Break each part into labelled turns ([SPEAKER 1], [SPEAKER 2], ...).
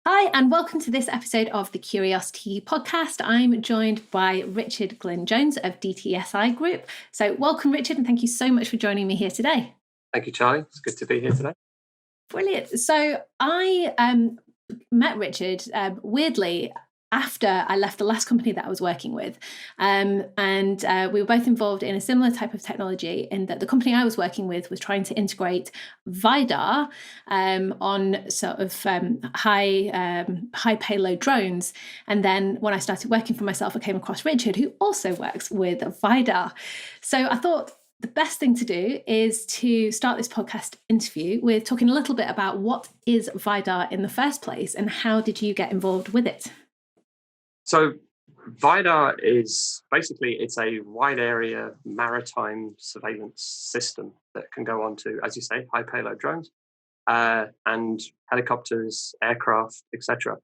[SPEAKER 1] Hi, and welcome to this episode of the Curiosity podcast. I'm joined by Richard Glyn Jones of DTSI Group. So welcome, Richard, and thank you so much for joining me here today.
[SPEAKER 2] Thank you, Charlie. It's good to be here today.
[SPEAKER 1] Brilliant. So I met Richard weirdly after I left the last company that I was working with. And we were both involved in a similar type of technology in that the company I was working with was trying to integrate ViDAR on sort of high payload drones. And then when I started working for myself, I came across Richard, who also works with ViDAR. So I thought, the best thing to do is to start this podcast interview with talking a little bit about what is ViDAR in the first place and how did you get involved with it?
[SPEAKER 2] So ViDAR is basically, it's a wide area maritime surveillance system that can go on to, as you say, high payload drones and helicopters, aircraft, etc.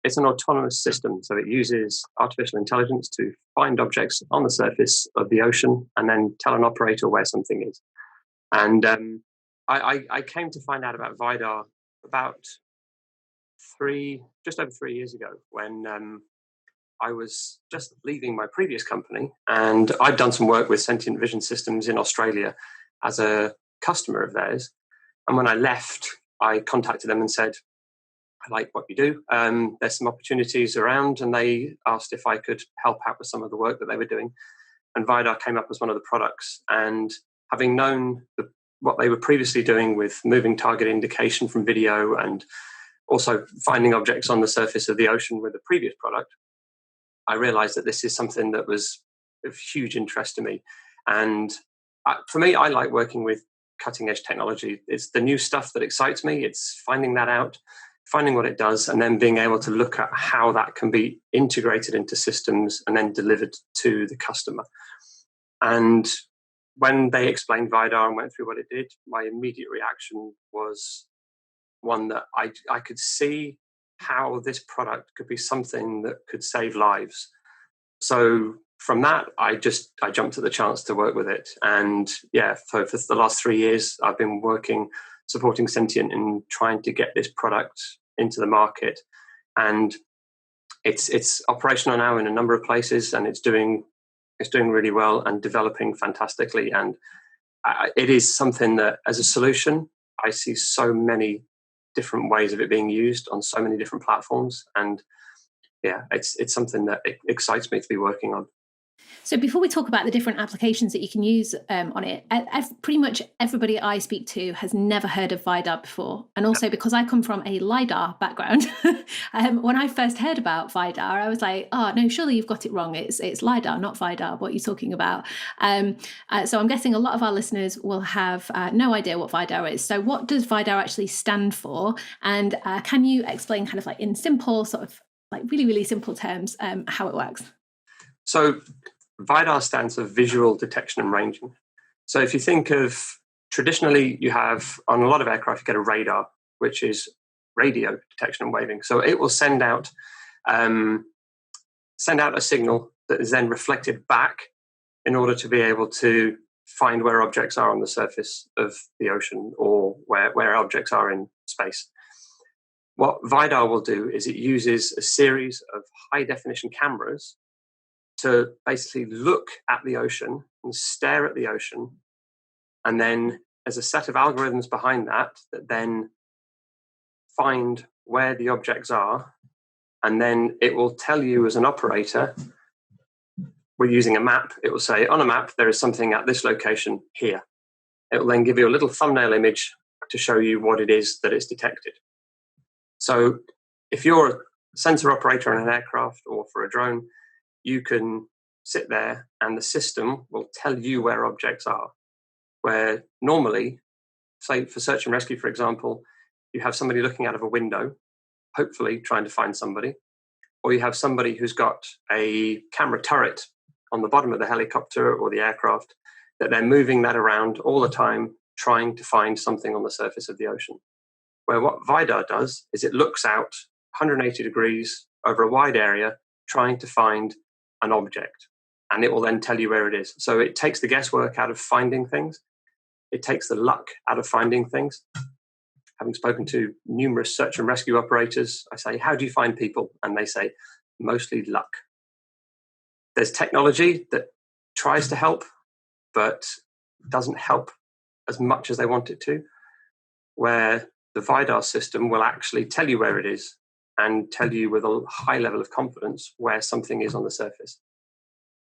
[SPEAKER 2] It's an autonomous system, so it uses artificial intelligence to find objects on the surface of the ocean and then tell an operator where something is. And I came to find out about ViDAR about just over 3 years ago when I was just leaving my previous company, and I'd done some work with Sentient Vision Systems in Australia as a customer of theirs. And when I left, I contacted them and said, I like what you do. There's some opportunities around, and they asked if I could help out with some of the work that they were doing. And ViDAR came up as one of the products. And having known what they were previously doing with moving target indication from video and also finding objects on the surface of the ocean with a previous product, I realized that this is something that was of huge interest to me. And for me, I like working with cutting edge technology. It's the new stuff that excites me. It's finding that out, finding what it does, and then being able to look at how that can be integrated into systems and then delivered to the customer. And when they explained ViDAR and went through what it did, my immediate reaction was one that I could see how this product could be something that could save lives. So from that, I jumped at the chance to work with it. And yeah, for the last 3 years, I've been supporting Sentient in trying to get this product into the market. And it's operational now in a number of places, and it's doing really well and developing fantastically. And it is something that, as a solution, I see so many different ways of it being used on so many different platforms. And yeah, it's something that excites me to be working on.
[SPEAKER 1] So before we talk about the different applications that you can use on it, pretty much everybody I speak to has never heard of ViDAR before. And also because I come from a LiDAR background, when I first heard about ViDAR, I was like, oh, no, surely you've got it wrong. It's LiDAR, not ViDAR. What are you talking about? So I'm guessing a lot of our listeners will have no idea what ViDAR is. So what does ViDAR actually stand for? And can you explain kind of like in simple, sort of like really, really simple terms, how it works?
[SPEAKER 2] So ViDAR stands for Visual Detection and Ranging. So if you think of, traditionally, you have, on a lot of aircraft, you get a radar, which is radio detection and waving. So it will send out a signal that is then reflected back in order to be able to find where objects are on the surface of the ocean or where objects are in space. What ViDAR will do is it uses a series of high-definition cameras to basically look at the ocean and stare at the ocean. And then there's a set of algorithms behind that then find where the objects are. And then it will tell you as an operator, we're using a map. It will say, on a map, there is something at this location here. It will then give you a little thumbnail image to show you what it is that it's detected. So if you're a sensor operator on an aircraft or for a drone, you can sit there and the system will tell you where objects are. Where normally, say for search and rescue, for example, you have somebody looking out of a window, hopefully trying to find somebody, or you have somebody who's got a camera turret on the bottom of the helicopter or the aircraft, that they're moving that around all the time, trying to find something on the surface of the ocean. Where what ViDAR does is it looks out 180 degrees over a wide area, trying to find an object, and it will then tell you where it is. So it takes the guesswork out of finding things. It takes the luck out of finding things. having spoken to numerous search and rescue operators, I say, how do you find people? And they say, mostly luck. There's technology that tries to help, but doesn't help as much as they want it to, where the ViDAR system will actually tell you where it is and tell you with a high level of confidence where something is on the surface.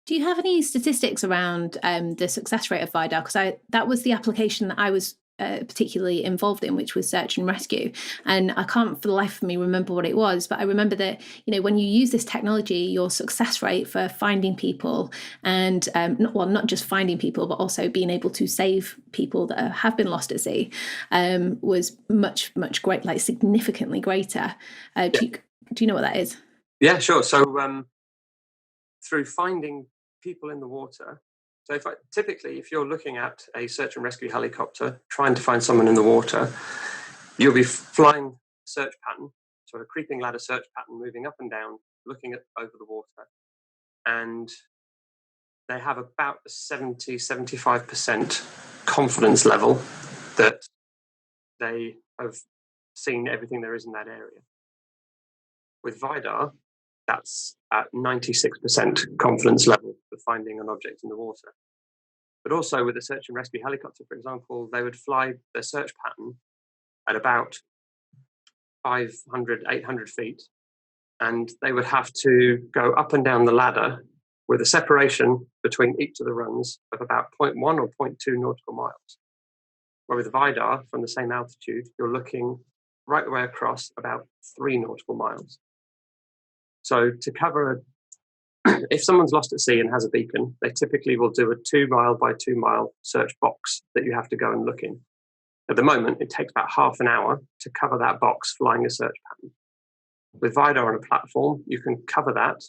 [SPEAKER 1] Do you have any statistics around the success rate of ViDAR? Because that was the application that I was particularly involved in, which was search and rescue. And I can't for the life of me remember what it was, but I remember that, when you use this technology, your success rate for finding people and, not just finding people, but also being able to save people that have been lost at sea was much, much great, like significantly greater. Do you know what that is?
[SPEAKER 2] Yeah, sure. So through finding people in the water, so typically, if you're looking at a search and rescue helicopter trying to find someone in the water, you'll be flying a search pattern, so a creeping ladder search pattern, moving up and down, looking over the water. And they have about a 75% confidence level that they have seen everything there is in that area. With ViDAR, that's at 96% confidence level for finding an object in the water. But also with a search and rescue helicopter, for example, they would fly their search pattern at about 500, 800 feet, and they would have to go up and down the ladder with a separation between each of the runs of about 0.1 or 0.2 nautical miles. Where with ViDAR, from the same altitude, you're looking right the way across about 3 nautical miles. So to cover, if someone's lost at sea and has a beacon, they typically will do a 2 mile by 2 mile search box that you have to go and look in. At the moment, it takes about half an hour to cover that box flying a search pattern. With ViDAR on a platform, you can cover that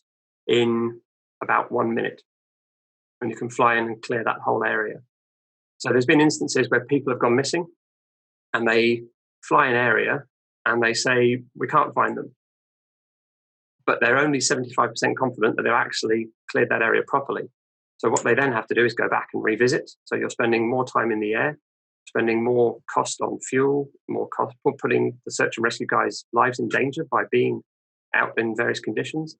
[SPEAKER 2] in about 1 minute, and you can fly in and clear that whole area. So there's been instances where people have gone missing, and they fly an area, and they say, we can't find them. But they're only 75% confident that they've actually cleared that area properly. So what they then have to do is go back and revisit. So you're spending more time in the air, spending more cost on fuel, more cost for putting the search and rescue guys' lives in danger by being out in various conditions.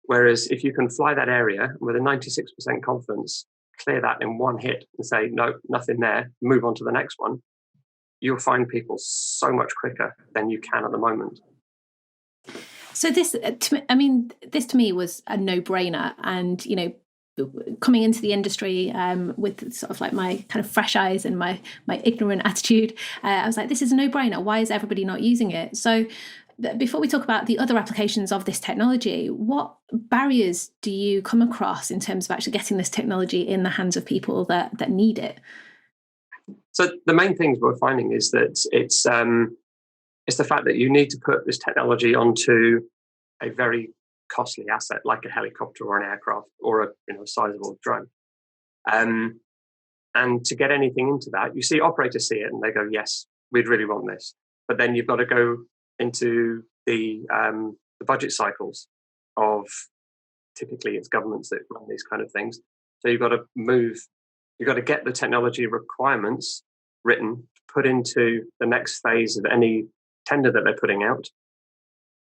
[SPEAKER 2] Whereas if you can fly that area with a 96% confidence, clear that in one hit and say, no, nothing there, move on to the next one, you'll find people so much quicker than you can at the moment.
[SPEAKER 1] So this to me was a no-brainer, and coming into the industry with sort of like my kind of fresh eyes and my ignorant attitude, I was like, this is a no-brainer. Why is everybody not using it? So before we talk about the other applications of this technology, what barriers do you come across in terms of actually getting this technology in the hands of people that need it?
[SPEAKER 2] So the main things we're finding is that it's the fact that you need to put this technology onto a very costly asset like a helicopter or an aircraft or a sizable drone. And to get anything into that, you see operators see it and they go, yes, we'd really want this. But then you've got to go into the budget cycles of, typically it's governments that run these kind of things. So you've got to get the technology requirements written, put into the next phase of any tender that they're putting out,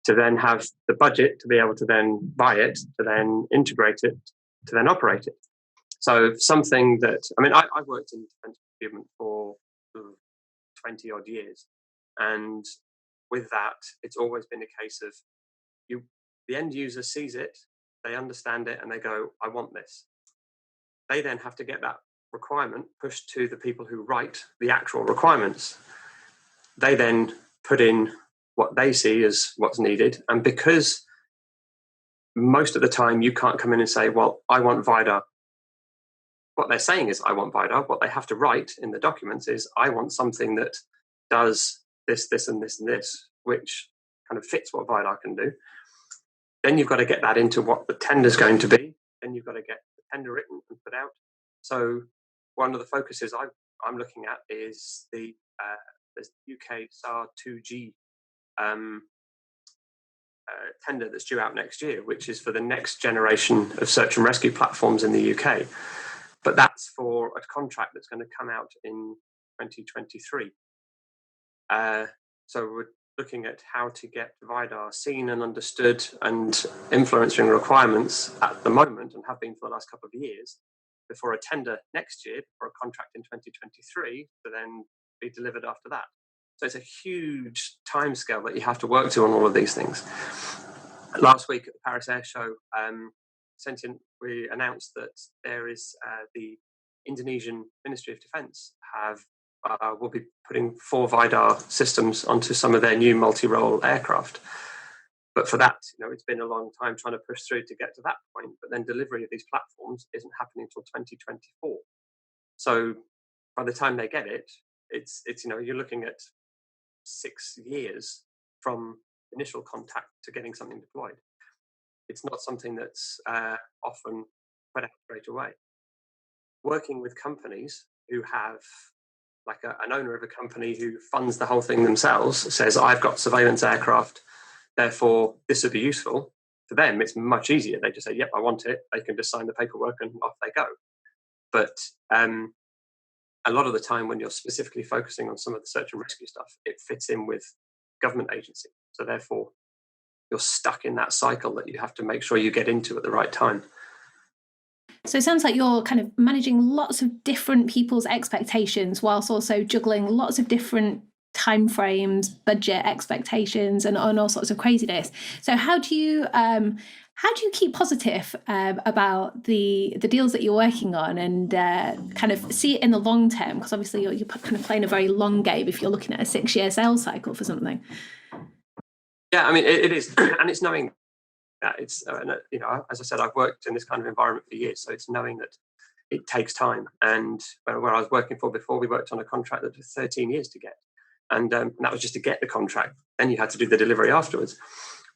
[SPEAKER 2] to then have the budget to be able to then buy it, to then integrate it, to then operate it. So something that, I've worked in defence procurement for 20 odd years. And with that, it's always been a case of the end user sees it, they understand it, and they go, I want this. They then have to get that requirement pushed to the people who write the actual requirements. They then put in what they see as what's needed. And because most of the time you can't come in and say, well, I want ViDAR. What they're saying is, I want ViDAR. What they have to write in the documents is, I want something that does this, this, and this, and this, which kind of fits what ViDAR can do. Then you've got to get that into what the tender's going to be. Then you've got to get the tender written and put out. So one of the focuses I'm looking at is the UK SAR 2G tender that's due out next year, which is for the next generation of search and rescue platforms in the UK. But that's for a contract that's going to come out in 2023. So we're looking at how to get ViDAR seen and understood and influencing requirements at the moment, and have been for the last couple of years, before a tender next year, for a contract in 2023, to then be delivered after that. So it's a huge timescale that you have to work to on all of these things. Last week at the Paris Air Show, we announced that there is the Indonesian Ministry of Defence will be putting 4 ViDAR systems onto some of their new multi-role aircraft. But for that, it's been a long time trying to push through to get to that point. But then delivery of these platforms isn't happening until 2024. So by the time they get it, it's you're looking at 6 years from initial contact to getting something deployed. It's not something that's often spread out straight away. Working with companies who have, like an owner of a company who funds the whole thing themselves, says, I've got surveillance aircraft, therefore this would be useful. For them, it's much easier. They just say, yep, I want it. They can just sign the paperwork and off they go. But a lot of the time when you're specifically focusing on some of the search and rescue stuff, it fits in with government agency. So therefore, you're stuck in that cycle that you have to make sure you get into at the right time.
[SPEAKER 1] So it sounds like you're kind of managing lots of different people's expectations whilst also juggling lots of different timeframes, budget expectations, and all sorts of craziness. So how do you keep positive about the deals that you're working on, and kind of see it in the long term? Because obviously you're kind of playing a very long game if you're looking at a 6-year sales cycle for something.
[SPEAKER 2] Yeah, I mean, it is, and it's knowing that it's as I said, I've worked in this kind of environment for years, so it's knowing that it takes time. And where I was working for before, we worked on a contract that took 13 years to get. And that was just to get the contract. Then you had to do the delivery afterwards.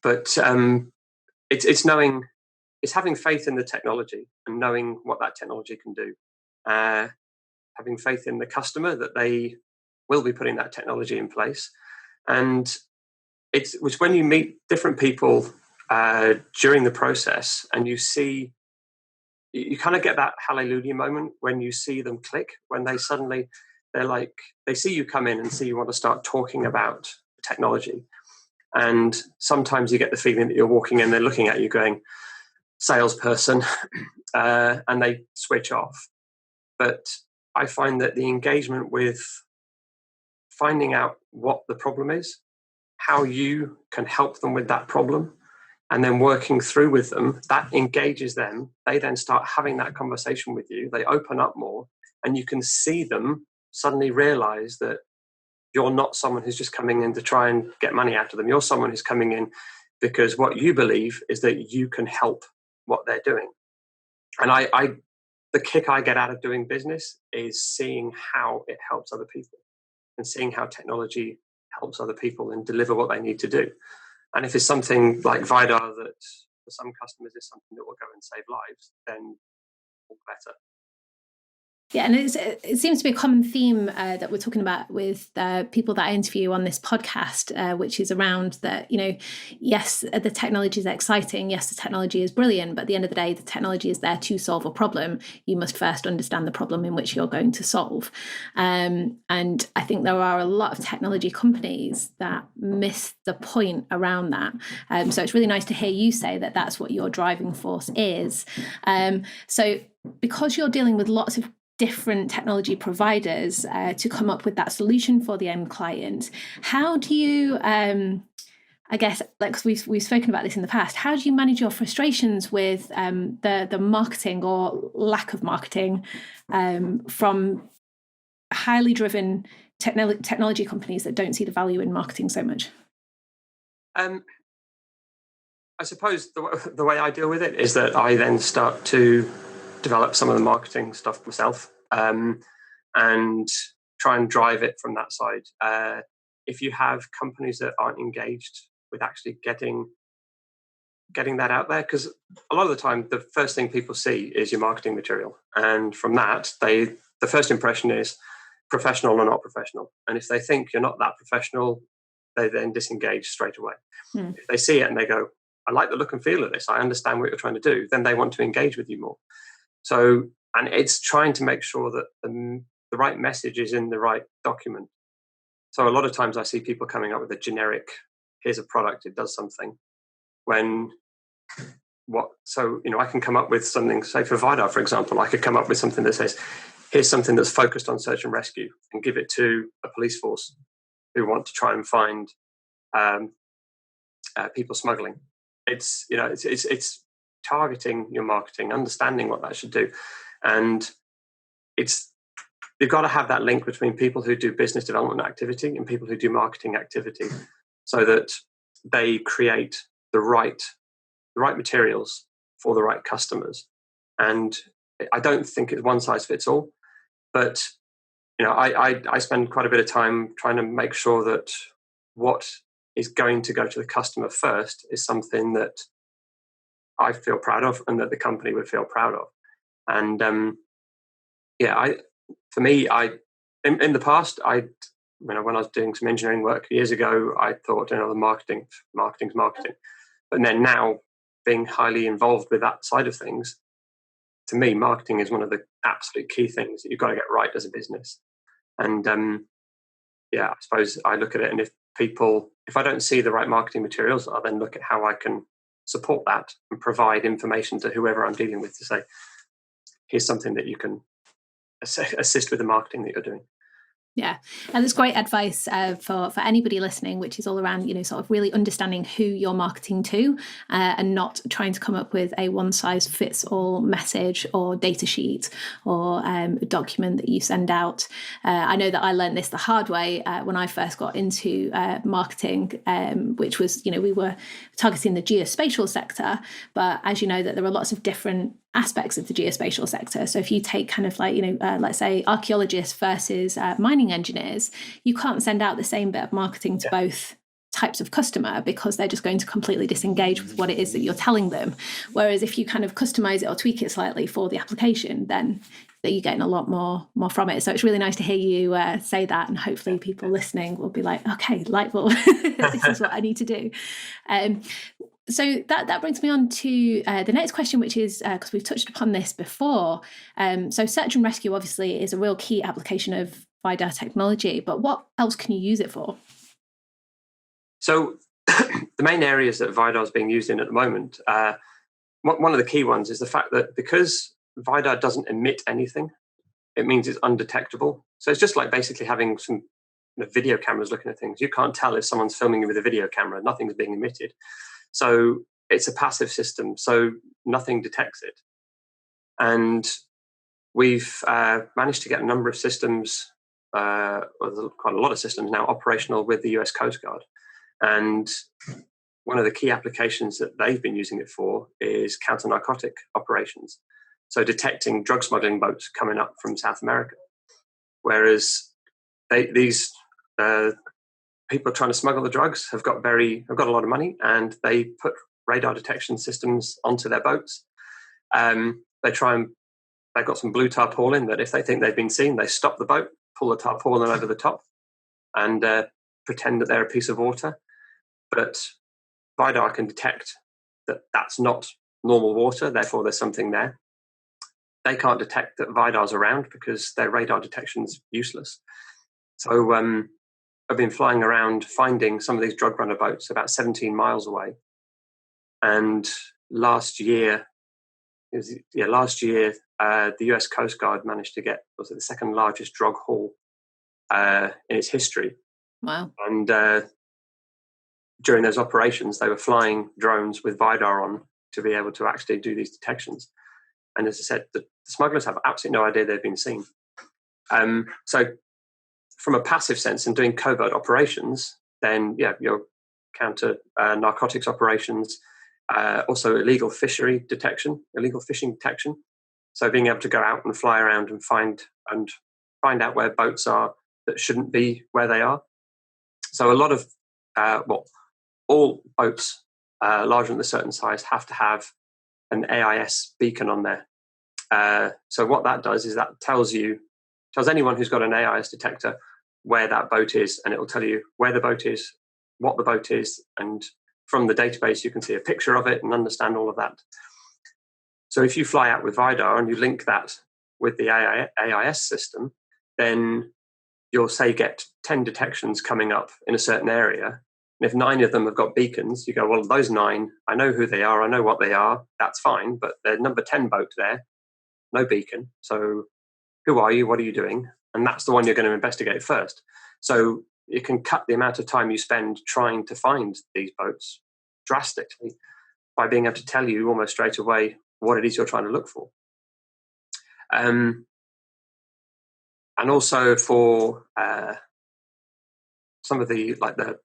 [SPEAKER 2] But it's knowing, it's having faith in the technology and knowing what that technology can do. Having faith in the customer that they will be putting that technology in place. And which when you meet different people during the process, and you see, you kind of get that hallelujah moment when you see them click, when they suddenly, they see you come in and see you want to start talking about technology. And sometimes you get the feeling that you're walking in, they're looking at you going, salesperson, and they switch off. But I find that the engagement with finding out what the problem is, how you can help them with that problem, and then working through with them, that engages them. They then start having that conversation with you. They open up more, and you can see them suddenly realize that you're not someone who's just coming in to try and get money out of them. You're someone who's coming in because what you believe is that you can help what they're doing. And the kick I get out of doing business is seeing how it helps other people, and seeing how technology helps other people and deliver what they need to do. And if it's something like ViDAR that for some customers is something that will go and save lives, then all better.
[SPEAKER 1] Yeah, and it seems to be a common theme that we're talking about with people that I interview on this podcast, which is around that, yes, the technology is exciting. Yes, the technology is brilliant. But at the end of the day, the technology is there to solve a problem. You must first understand the problem in which you're going to solve. And I think there are a lot of technology companies that miss the point around that. So it's really nice to hear you say that that's what your driving force is. So because you're dealing with lots of different technology providers to come up with that solution for the end client, how do you, I guess, like we've spoken about this in the past, how do you manage your frustrations with the marketing or lack of marketing from highly driven technology companies that don't see the value in marketing so much?
[SPEAKER 2] I suppose the way I deal with it is that I then start to develop some of the marketing stuff myself, and try and drive it from that side. If you have companies that aren't engaged with actually getting that out there, because a lot of the time the first thing people see is your marketing material, and from that the first impression is professional or not professional. And if they think you're not that professional, they then disengage straight away. If they see it and they go, I like the look and feel of this, I understand what you're trying to do, then they want to engage with you more. So, and it's trying to make sure that the right message is in the right document. So a lot of times I see people coming up with a generic, here's a product, it does something. I can come up with something, say for ViDAR, for example, I could come up with something that says, here's something that's focused on search and rescue, and give it to a police force who want to try and find people smuggling. It's targeting your marketing, understanding what that should do, and you've got to have that link between people who do business development activity and people who do marketing activity, so that they create the right materials for the right customers. And I don't think it's one size fits all, but I spend quite a bit of time trying to make sure that what is going to go to the customer first is something that I feel proud of and that the company would feel proud of. And for me, in the past, when I was doing some engineering work years ago, I thought, the marketing's marketing. But then now, being highly involved with that side of things, to me, marketing is one of the absolute key things that you've got to get right as a business. And I suppose I look at it, and if I don't see the right marketing materials, I'll then look at how I can support that and provide information to whoever I'm dealing with to say, here's something that you can assist with the marketing that you're doing.
[SPEAKER 1] Yeah, and it's great advice for anybody listening, which is all around, sort of really understanding who you're marketing to, and not trying to come up with a one-size-fits-all message or data sheet or document that you send out. I know that I learned this the hard way when I first got into marketing, which was, we were targeting the geospatial sector, but as you know, that there are lots of different aspects of the geospatial sector. So if you take kind of like, let's say archaeologists versus mining engineers, you can't send out the same bit of marketing to both types of customer, because they're just going to completely disengage with what it is that you're telling them. Whereas if you kind of customize it or tweak it slightly for the application, then you're getting a lot more from it. So it's really nice to hear you say that, and hopefully people listening will be like, okay, light bulb, this is what I need to do. So that brings me on to the next question, which is, because we've touched upon this before, so search and rescue obviously is a real key application of ViDAR technology, but what else can you use it for?
[SPEAKER 2] So the main areas that ViDAR is being used in at the moment, one of the key ones is the fact that because ViDAR doesn't emit anything, it means it's undetectable. So it's just like basically having some video cameras looking at things. You can't tell if someone's filming you with a video camera. Nothing's being emitted. So it's a passive system, so nothing detects it. And we've managed to get a number of systems, quite a lot of systems now operational with the US Coast Guard. And one of the key applications that they've been using it for is counter-narcotic operations. So detecting drug smuggling boats coming up from South America. Whereas these people trying to smuggle the drugs have got a lot of money, and they put radar detection systems onto their boats. They've got some blue tarpaulin that if they think they've been seen, they stop the boat, pull the tarpaulin over the top, and pretend that they're a piece of water. But ViDAR can detect that that's not normal water, therefore there's something there. They can't detect that ViDAR's around because their radar detection's useless. So I've been flying around finding some of these drug runner boats about 17 miles away. And last year, the US Coast Guard managed to get, was it the second largest drug haul in its history.
[SPEAKER 1] Wow.
[SPEAKER 2] And during those operations, they were flying drones with ViDAR on to be able to actually do these detections. And as I said, the smugglers have absolutely no idea they've been seen. So from a passive sense and doing covert operations, then your counter narcotics operations, also illegal fishing detection. So being able to go out and fly around and find out where boats are that shouldn't be where they are. So a lot of all boats larger than a certain size have to have an AIS beacon on there. So what that does is that tells anyone who's got an AIS detector where that boat is, and it will tell you where the boat is, what the boat is, and from the database you can see a picture of it and understand all of that. So if you fly out with ViDAR and you link that with the AIS system, then you'll say get 10 detections coming up in a certain area. And if 9 of them have got beacons, you go, well, those 9, I know who they are, I know what they are, that's fine. But the number 10 boat there, no beacon. So who are you? What are you doing? And that's the one you're going to investigate first. So you can cut the amount of time you spend trying to find these boats drastically by being able to tell you almost straight away what it is you're trying to look for. And also for some of the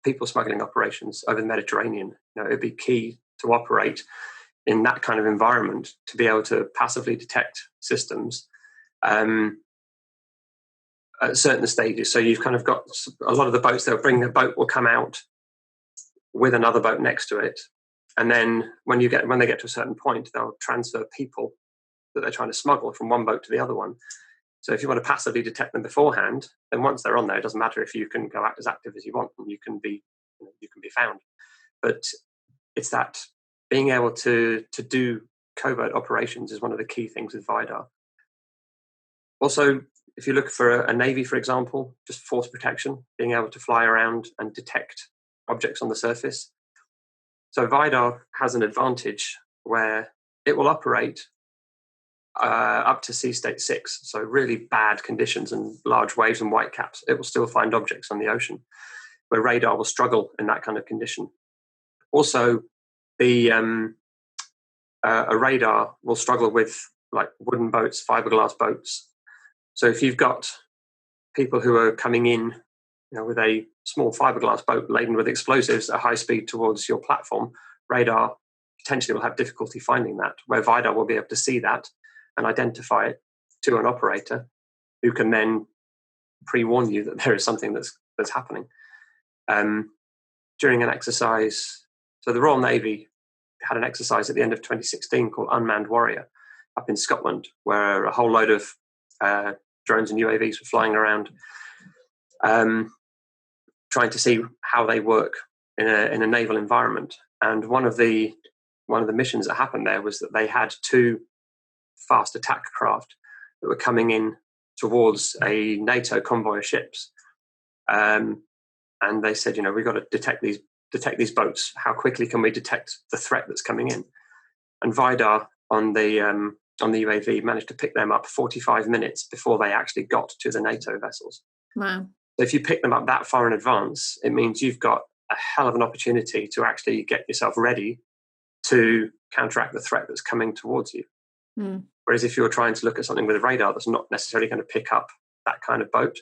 [SPEAKER 2] people smuggling operations over the Mediterranean, it'd be key to operate in that kind of environment to be able to passively detect systems at certain stages. So you've kind of got a lot of the boats, they'll bring a boat, will come out with another boat next to it. And then when they get to a certain point, they'll transfer people that they're trying to smuggle from one boat to the other one. So if you want to passively detect them beforehand, then once they're on there, it doesn't matter if you can go out as active as you want, and you can be found. But it's that being able to do covert operations is one of the key things with ViDAR. Also, if you look for a Navy, for example, just force protection, being able to fly around and detect objects on the surface. So ViDAR has an advantage where it will operate up to sea state 6, so really bad conditions and large waves and whitecaps. It will still find objects on the ocean, where radar will struggle in that kind of condition. Also, a radar will struggle with like wooden boats, fiberglass boats. So if you've got people who are coming in, with a small fiberglass boat laden with explosives at high speed towards your platform, radar potentially will have difficulty finding that, where ViDAR will be able to see that and identify it to an operator who can then pre-warn you that there is something that's happening. During an exercise, so the Royal Navy had an exercise at the end of 2016 called Unmanned Warrior up in Scotland, where a whole load of drones and UAVs were flying around, trying to see how they work in a naval environment. And one of the missions that happened there was that they had 2 fast attack craft that were coming in towards a NATO convoy of ships, and they said, we've got to detect these boats. How quickly can we detect the threat that's coming in? And ViDAR on the UAV managed to pick them up 45 minutes before they actually got to the NATO vessels.
[SPEAKER 1] Wow!
[SPEAKER 2] So if you pick them up that far in advance, it means you've got a hell of an opportunity to actually get yourself ready to counteract the threat that's coming towards you.
[SPEAKER 1] Mm.
[SPEAKER 2] Whereas if you're trying to look at something with a radar that's not necessarily going to pick up that kind of boat,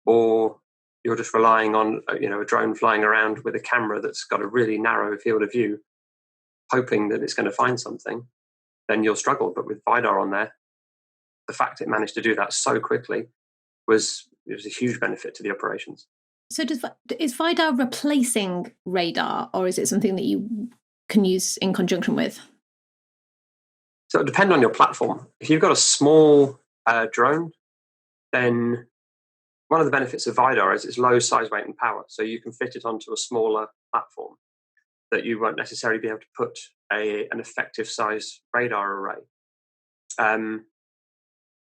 [SPEAKER 2] or you're just relying on a drone flying around with a camera that's got a really narrow field of view, hoping that it's going to find something, then you'll struggle. But with ViDAR on there, the fact it managed to do that so quickly was a huge benefit to the operations.
[SPEAKER 1] So is ViDAR replacing radar, or is it something that you can use in conjunction with?
[SPEAKER 2] So it depends on your platform. If you've got a small drone, then one of the benefits of ViDAR is it's low size, weight, and power. So you can fit it onto a smaller platform that you won't necessarily be able to put an effective size radar array.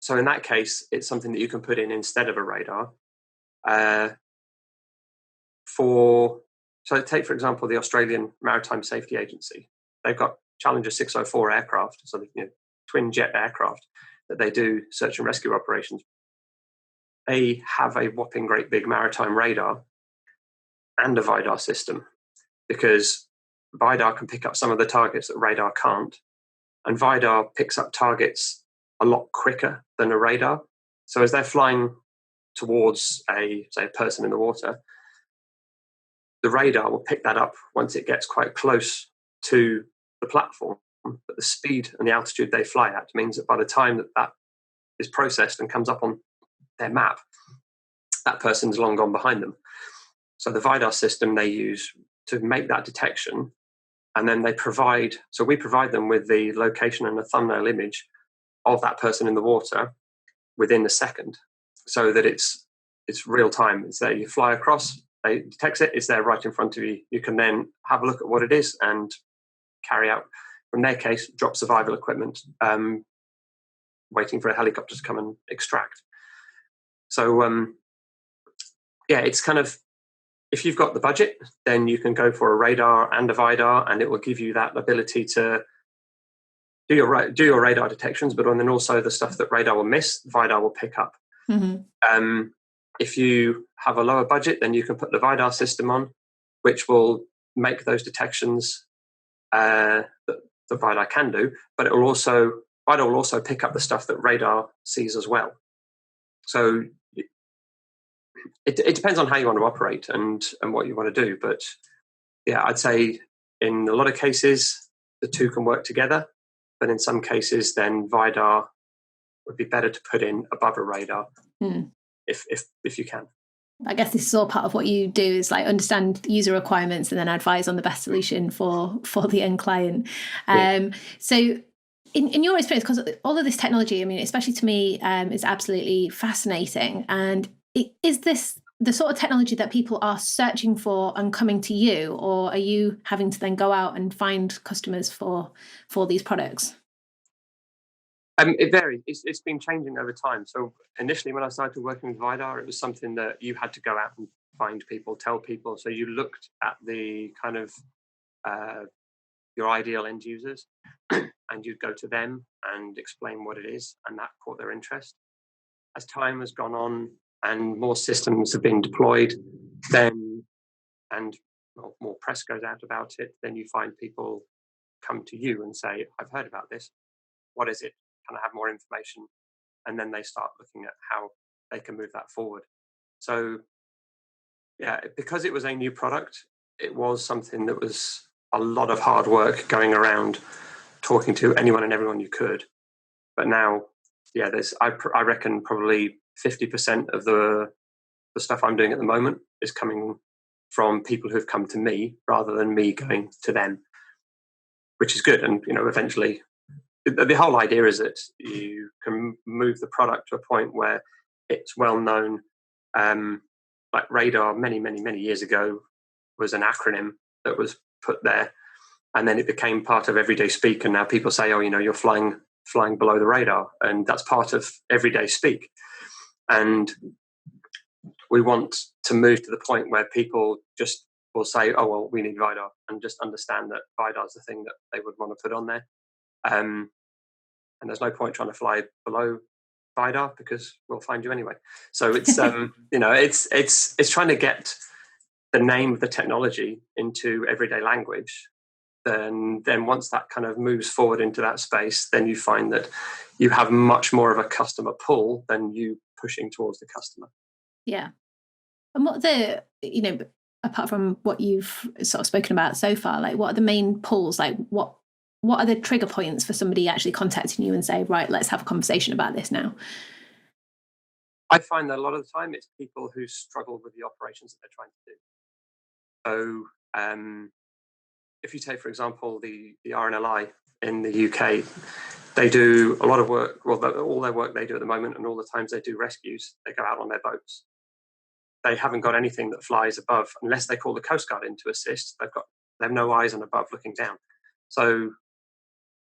[SPEAKER 2] So in that case, it's something that you can put in instead of a radar. So take, for example, the Australian Maritime Safety Agency. They've got Challenger 604 aircraft, so twin jet aircraft that they do search and rescue operations. They have a whopping great big maritime radar and a ViDAR system, because ViDAR can pick up some of the targets that radar can't, and ViDAR picks up targets a lot quicker than a radar. So as they're flying towards a person in the water, the radar will pick that up once it gets quite close to the platform. But the speed and the altitude they fly at means that by the time that is processed and comes up on their map, that person's long gone behind them. So the ViDAR system they use to make that detection, and then we provide them with the location and a thumbnail image of that person in the water within a second, so that it's real time. It's there. You fly across, they detect it, it's there right in front of you. You can then have a look at what it is and carry out, from their case, drop survival equipment, waiting for a helicopter to come and extract. So it's kind of, if you've got the budget, then you can go for a radar and a ViDAR, and it will give you that ability to do your radar detections, but then also the stuff that radar will miss, ViDAR will pick up.
[SPEAKER 1] Mm-hmm.
[SPEAKER 2] If you have a lower budget, then you can put the ViDAR system on, which will make those detections that the ViDAR can do, but ViDAR will also pick up the stuff that radar sees as well. So it depends on how you want to operate and what you want to do. But yeah, I'd say in a lot of cases, the two can work together. But in some cases, then ViDAR would be better to put in above a radar if you can.
[SPEAKER 1] I guess this is all part of what you do, is like understand user requirements and then advise on the best solution for the end client. So in your experience, because all of this technology, I mean, especially to me, is absolutely fascinating. And is this the sort of technology that people are searching for and coming to you, or are you having to then go out and find customers for these products?
[SPEAKER 2] It varies. It's been changing over time. So initially, when I started working with ViDAR, it was something that you had to go out and find people, tell people. So you looked at the kind of your ideal end users, and you'd go to them and explain what it is, and that caught their interest. As time has gone on and more systems have been deployed, and more press goes out about it, then you find people come to you and say, "I've heard about this. What is it? Can I have more information?" And then they start looking at how they can move that forward. So yeah, because it was a new product, it was something that was a lot of hard work going around talking to anyone and everyone you could. But now, yeah, I reckon probably 50% of the stuff I'm doing at the moment is coming from people who've come to me rather than me going to them, which is good. And eventually, the whole idea is that you can move the product to a point where it's well known. Like radar, many years ago, was an acronym that was put there, and then it became part of everyday speak. And now people say, "Oh, you're flying below the radar," and that's part of everyday speak. And we want to move to the point where people just will say, "Oh, well, we need ViDAR," and just understand that ViDAR is the thing that they would want to put on there. And there's no point trying to fly below ViDAR because we'll find you anyway. So it's it's trying to get the name of the technology into everyday language. Then once that kind of moves forward into that space, then you find that you have much more of a customer pull than you pushing towards the customer.
[SPEAKER 1] Yeah. And what apart from what you've sort of spoken about so far, like what are the main pulls? Like what are the trigger points for somebody actually contacting you and say, right, let's have a conversation about this now?
[SPEAKER 2] I find that a lot of the time it's people who struggle with the operations that they're trying to do. So if you take, for example, the RNLI in the UK, they do a lot of work. Well, all their work they do at the moment, and all the times they do rescues, they go out on their boats. They haven't got anything that flies above, unless they call the Coast Guard in to assist. They have no eyes on above looking down. So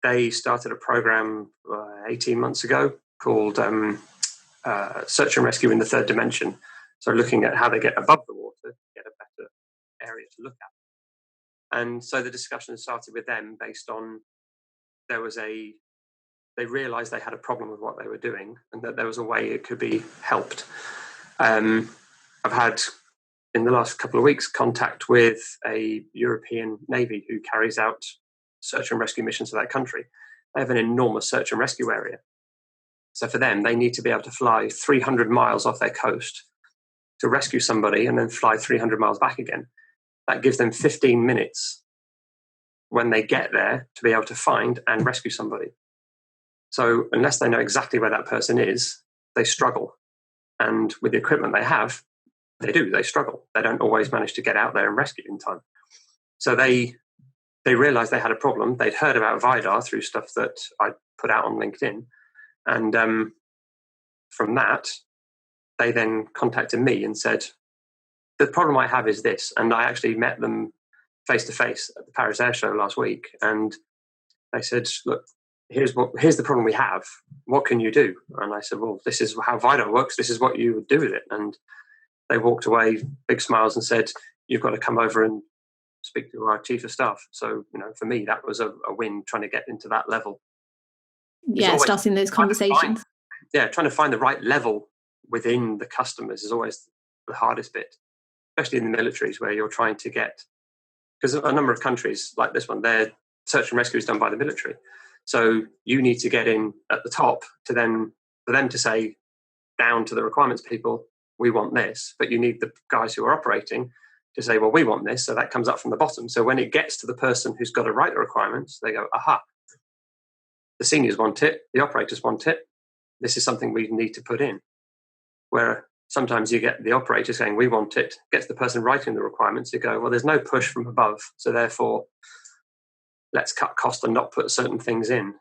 [SPEAKER 2] they started a program 18 months ago called Search and Rescue in the Third Dimension. So looking at how they get above the water to get a better area to look at. And so the discussion started with them based on they realized they had a problem with what they were doing and that there was a way it could be helped. I've had, in the last couple of weeks, contact with a European Navy who carries out search and rescue missions for that country. They have an enormous search and rescue area. So for them, they need to be able to fly 300 miles off their coast to rescue somebody and then fly 300 miles back again. That gives them 15 minutes when they get there to be able to find and rescue somebody. So unless they know exactly where that person is, they struggle. And with the equipment they have, they struggle. They don't always manage to get out there and rescue in time. So they realized they had a problem. They'd heard about ViDAR through stuff that I put out on LinkedIn. And from that, they then contacted me and said, the problem I have is this. And I actually met them face to face at the Paris Air Show last week. And they said, look, here's the problem we have. What can you do? And I said, well, this is how ViDAR works. This is what you would do with it. And they walked away, big smiles, and said, you've got to come over and speak to our chief of staff. So, for me, that was a win, trying to get into that level.
[SPEAKER 1] Yeah, starting those conversations.
[SPEAKER 2] Trying to find the right level within the customers is always the hardest bit, especially in the militaries where you're trying to get, because a number of countries like this one, their search and rescue is done by the military. So you need to get in at the top for them to say down to the requirements people, we want this, but you need the guys who are operating to say, well, we want this. So that comes up from the bottom. So when it gets to the person who's got to write the requirements, they go, aha, the seniors want it, the operators want it. This is something we need to put in. Where sometimes you get the operator saying, we want it, gets the person writing the requirements, you go, well, there's no push from above. So therefore, let's cut cost and not put certain things in.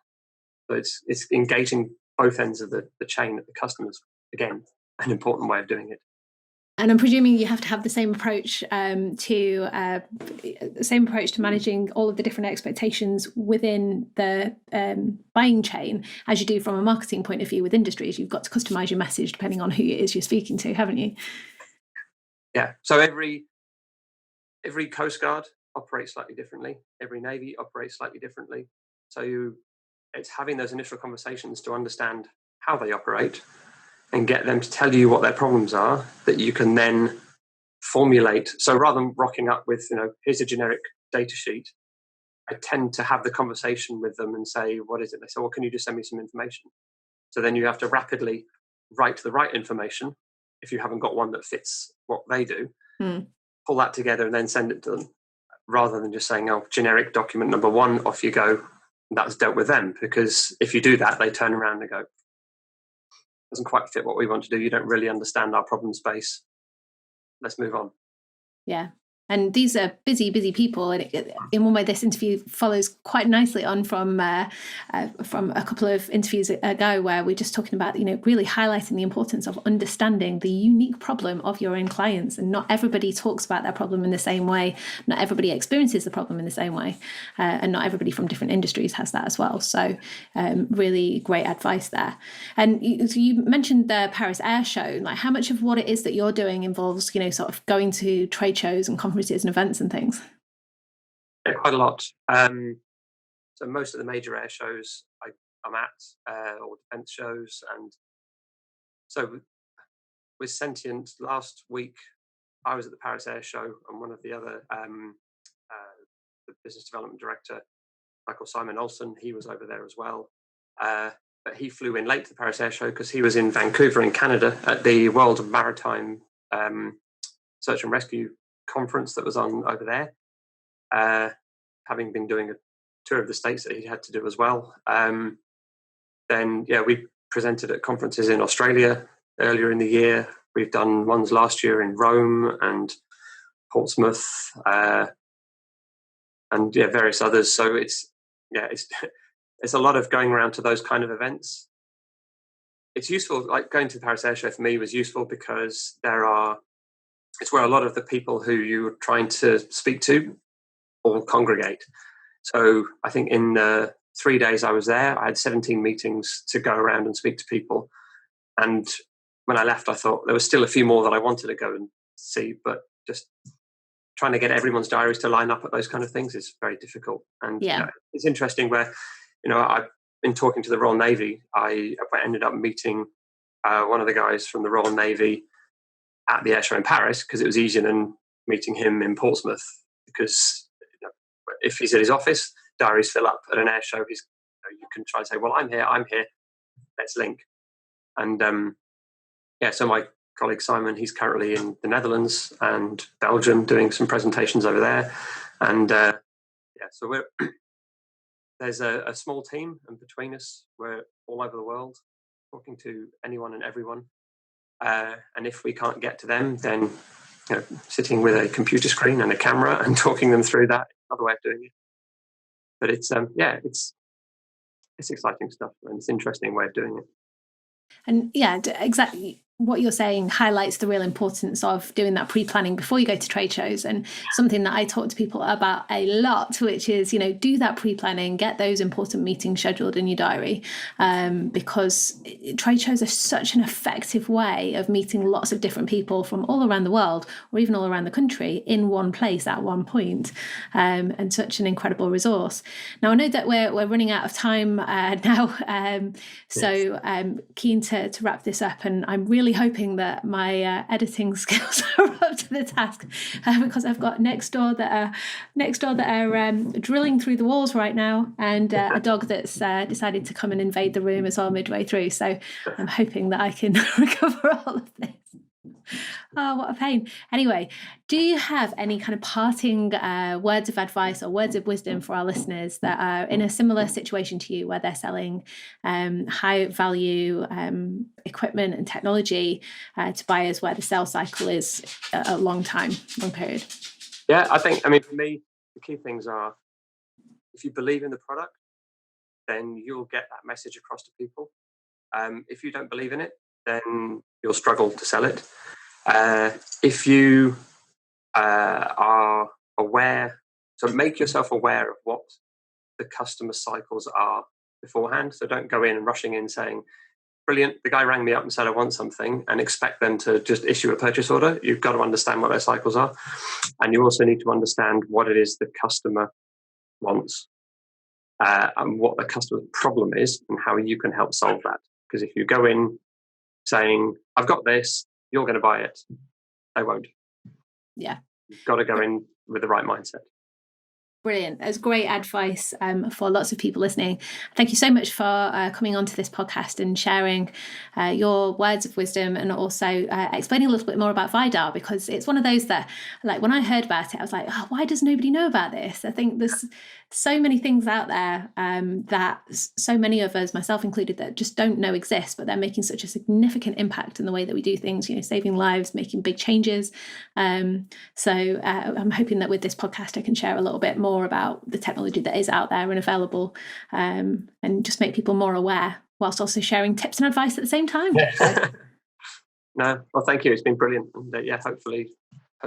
[SPEAKER 2] So it's engaging both ends of the chain at the customers. Again, an important way of doing it.
[SPEAKER 1] And I'm presuming you have to have the same approach to managing all of the different expectations within the buying chain as you do from a marketing point of view with industries. You've got to customize your message depending on who it is you're speaking to, haven't you?
[SPEAKER 2] Yeah. So every Coast Guard operates slightly differently. Every Navy operates slightly differently. So it's having those initial conversations to understand how they operate and get them to tell you what their problems are that you can then formulate. So rather than rocking up with, here's a generic data sheet, I tend to have the conversation with them and say, what is it? They say, well, can you just send me some information? So then you have to rapidly write the right information if you haven't got one that fits what they do. Pull that together and then send it to them, rather than just saying, oh, generic document number 1, off you go. That's dealt with them. Because if you do that, they turn around and go, doesn't quite fit what we want to do. You don't really understand our problem space. Let's move on.
[SPEAKER 1] Yeah. And these are busy people, and in one way, this interview follows quite nicely on from a couple of interviews ago, where we're just talking about, really highlighting the importance of understanding the unique problem of your own clients. And not everybody talks about their problem in the same way. Not everybody experiences the problem in the same way, and not everybody from different industries has that as well. So, really great advice there. And you mentioned the Paris Air Show. Like, how much of what it is that you're doing involves, sort of going to trade shows and conferences and events and things?
[SPEAKER 2] Yeah, quite a lot. So most of the major air shows I'm at, or defence shows, and so with Sentient last week, I was at the Paris Air Show, and one of the other, the business development director, Michael Simon Olsen, he was over there as well. But he flew in late to the Paris Air Show because he was in Vancouver in Canada at the World Maritime Search and Rescue conference that was on over there, having been doing a tour of the States that he had to do as well. Then we presented at conferences in Australia earlier in the year. We've done ones last year in Rome and Portsmouth, and various others. So it's a lot of going around to those kind of events. It's useful, like going to the Paris Air Show for me was useful because it's where a lot of the people who you're trying to speak to all congregate. So I think in 3 days I was there, I had 17 meetings to go around and speak to people. And when I left, I thought there was still a few more that I wanted to go and see, but just trying to get everyone's diaries to line up at those kind of things is very difficult. And it's interesting where, I've been talking to the Royal Navy. I ended up meeting one of the guys from the Royal Navy at the air show in Paris because it was easier than meeting him in Portsmouth, because if he's at his office, diaries fill up. At an air show, you can try to say, well, I'm here, let's link. And so my colleague Simon, he's currently in the Netherlands and Belgium doing some presentations over there. And so there's a small team, and between us, we're all over the world talking to anyone and everyone. And if we can't get to them, then sitting with a computer screen and a camera and talking them through that, another way of doing it. But it's exciting stuff, and it's an interesting way of doing it.
[SPEAKER 1] And exactly. what you're saying highlights the real importance of doing that pre-planning before you go to trade shows, and something that I talk to people about a lot, which is, do that pre-planning, get those important meetings scheduled in your diary, because trade shows are such an effective way of meeting lots of different people from all around the world, or even all around the country, in one place at one point, and such an incredible resource. Now, I know that we're running out of time now, so I'm keen to wrap this up, and I'm really hoping that my editing skills are up to the task, because I've got next door that are drilling through the walls right now, and a dog that's decided to come and invade the room as well midway through. So I'm hoping that I can recover all of this. Oh, what a pain. Anyway, do you have any kind of parting words of advice or words of wisdom for our listeners that are in a similar situation to you, where they're selling high value equipment and technology to buyers, where the sales cycle is a long period?
[SPEAKER 2] Yeah, for me, the key things are, if you believe in the product, then you'll get that message across to people. If you don't believe in it, then you'll struggle to sell it. If you are aware, so make yourself aware of what the customer cycles are beforehand. So don't go in rushing in saying, brilliant, the guy rang me up and said I want something, and expect them to just issue a purchase order. You've got to understand what their cycles are. And you also need to understand what it is the customer wants, and what the customer's problem is, and how you can help solve that. Because if you go in saying, I've got this, you're going to buy it, they won't.
[SPEAKER 1] Yeah.
[SPEAKER 2] You've got to go in with the right mindset.
[SPEAKER 1] Brilliant. That's great advice for lots of people listening. Thank you so much for coming onto this podcast and sharing your words of wisdom, and also explaining a little bit more about ViDAR, because it's one of those that, like, when I heard about it, I was like, oh, why does nobody know about this? I think there's so many things out there that so many of us, myself included, that just don't know exist, but they're making such a significant impact in the way that we do things, saving lives, making big changes. So I'm hoping that with this podcast I can share a little bit more about the technology that is out there and available, and just make people more aware, whilst also sharing tips and advice at the same time.
[SPEAKER 2] No, well, thank you. It's been brilliant. And, hopefully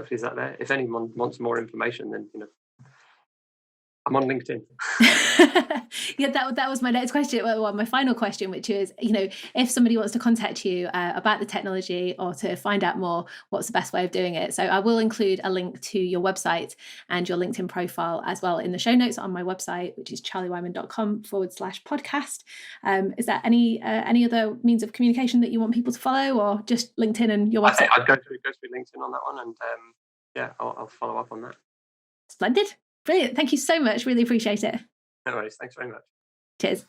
[SPEAKER 2] is that there. If anyone wants more information, then I'm on LinkedIn.
[SPEAKER 1] Yeah, that was my next question. Well, my final question, which is, if somebody wants to contact you about the technology or to find out more, what's the best way of doing it? So I will include a link to your website and your LinkedIn profile as well in the show notes on my website, which is charliewhyman.com/podcast. Is there any other means of communication that you want people to follow, or just LinkedIn and your website?
[SPEAKER 2] I'd go through LinkedIn on that one, and I'll follow up on that.
[SPEAKER 1] Splendid. Brilliant. Thank you so much. Really appreciate it.
[SPEAKER 2] No worries. Thanks very much.
[SPEAKER 1] Cheers.